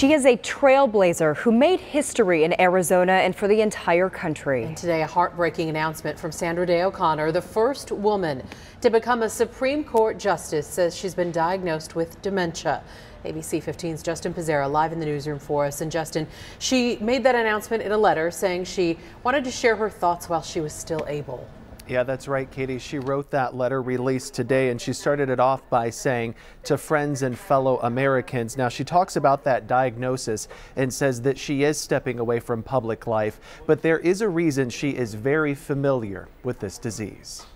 She is a trailblazer who made history in Arizona and for the entire country. And today, a heartbreaking announcement from Sandra Day O'Connor, the first woman to become a Supreme Court justice, says she's been diagnosed with dementia. ABC 15's Justin Pizzera live in the newsroom for us. And Justin, she made that announcement in a letter saying she wanted to share her thoughts while she was still able. Yeah, that's right, Katie. She wrote that letter released today, and she started it off by saying, "To friends and fellow Americans." Now, she talks about that diagnosis and says that she is stepping away from public life, but there is a reason she is very familiar with this disease.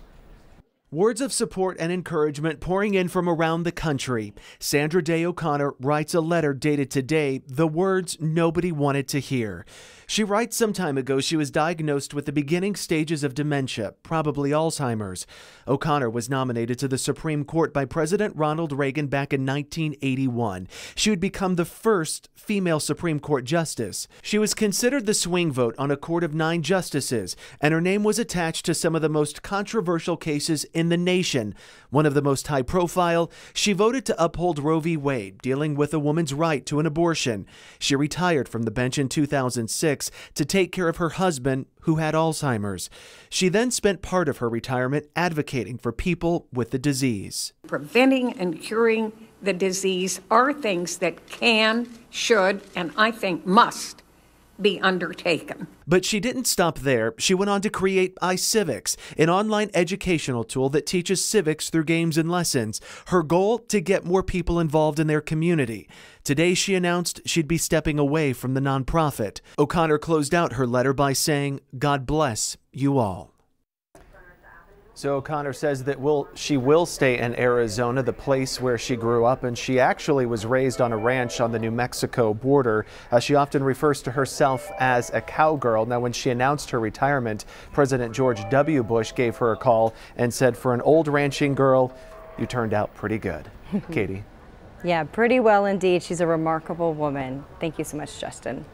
Words of support and encouragement pouring in from around the country. Sandra Day O'Connor writes a letter dated today, the words nobody wanted to hear. She writes some time ago she was diagnosed with the beginning stages of dementia, probably Alzheimer's. O'Connor was nominated to the Supreme Court by President Ronald Reagan back in 1981. She would become the first female Supreme Court justice. She was considered the swing vote on a court of 9 justices, and her name was attached to some of the most controversial cases in the nation. One of the most high profile, she voted to uphold Roe v. Wade, dealing with a woman's right to an abortion. She retired from the bench in 2006 to take care of her husband, who had Alzheimer's. She then spent part of her retirement advocating for people with the disease. Preventing and curing the disease are things that can, should, and I think must be undertaken. But she didn't stop there. She went on to create iCivics, an online educational tool that teaches civics through games and lessons. Her goal, to get more people involved in their community. Today, she announced she'd be stepping away from the nonprofit. O'Connor closed out her letter by saying, "God bless you all." So O'Connor says that she will stay in Arizona, the place where she grew up, and she actually was raised on a ranch on the New Mexico border. She often refers to herself as a cowgirl. Now, when she announced her retirement, President George W. Bush gave her a call and said, "For an old ranching girl, you turned out pretty good." Katie. Yeah, pretty well indeed. She's a remarkable woman. Thank you so much, Justin.